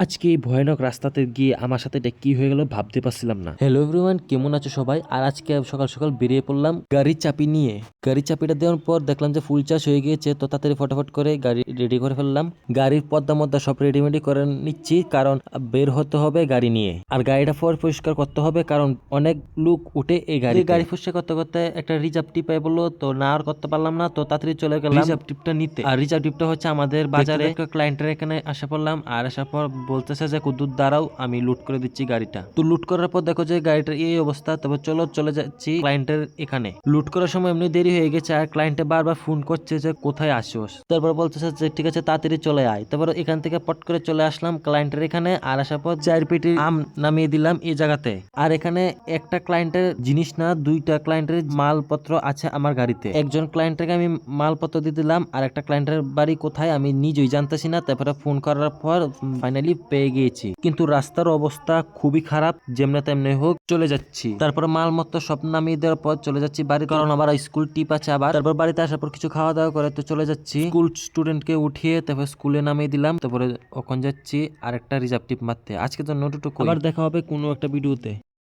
আজকে এই ভয়ানক রাস্তাতে গিয়ে আমার সাথে এটা কি হয়ে গেল ভাবতে পারছিলাম না। হ্যালো এভরিওয়ান, কেমন আছো সবাই? আর আজকে সকাল সকাল বেরিয়ে পড়লাম গাড়ির চাবি নিয়ে। গাড়ির চাবিটা দেওয়ার পর দেখলাম যে ফুল চার্জ হয়ে গিয়েছে, তো তাড়াতাড়ি ফটাফট করে গাড়ি রেডি করে ফেললাম। গাড়ির পর্দা মদ্দা সব রেডিমেডি করে নিচ্ছি, কারণ বের হতে হবে গাড়ি নিয়ে। আর গাড়িটা পরিষ্কার করতে হবে, কারণ অনেক লোক উঠে এই গাড়ি পরিষ্কার করতে করতে একটা রিজার্ভ টিপ পাই বললো, তো না আর করতে পারলাম না, তো তাড়াতাড়ি চলে গেলাম রিজার্ভ টিপটা নিতে। আর রিজার্ভ টিপটা হচ্ছে আমাদের বাজারে একটা ক্লায়েন্টের এখানে আসা পড়লাম। আর আসার পর বলতেছে যে কুদ্দুর দাঁড়াও, আমি লুট করে দিচ্ছি গাড়িটা। তো লুট করার পর দেখো যে গাড়িটার এই অবস্থা। তবে চলো চলে যাচ্ছি ক্লায়েন্টের এখানে। লুট করার সময় এমনি দেরি হয়ে গেছে, আর ক্লায়েন্টে বারবার ফোন করছে যে কোথায় আসোস। তারপর বলতেছে যে ঠিক আছে তাড়াতাড়ি চলে আয়। তারপর এখান থেকে পট করে চলে আসলাম ক্লায়েন্টের এখানে। আর আসার পর 4 পেটি আম নামিয়ে দিলাম এই জায়গাতে। আর এখানে একটা ক্লায়েন্টের জিনিস না, দুইটা ক্লায়েন্টের মালপত্র আছে আমার গাড়িতে। একজন ক্লায়েন্টকে আমি মালপত্র দিয়ে দিলাম, আর একটা ক্লায়েন্টের বাড়ি কোথায় আমি নিজেই জানতেছি না। তারপরে ফোন করার পর ফাইনালি পেয়ে গিয়েছি, কিন্তু রাস্তার অবস্থা খুবই খারাপ। যেমনে তেমনি হোক চলে যাচ্ছি। তারপরে মালপত্র সব নামিয়ে দেওয়ার পর চলে যাচ্ছি বাড়ি, কারণ আবার স্কুল টিপ আছে আবার। তারপর বাড়িতে আসার পর কিছু খাওয়া দাওয়া করে তো চলে যাচ্ছি স্কুল স্টুডেন্টকে উঠিয়ে, তারপর স্কুলে নামিয়ে দিলাম। তারপরে ওখানে যাচ্ছি আর একটা রিজার্ভ টিপ মারতে। আজকে তো নোটুটুকু, আবার দেখা হবে কোনো একটা ভিডিওতে।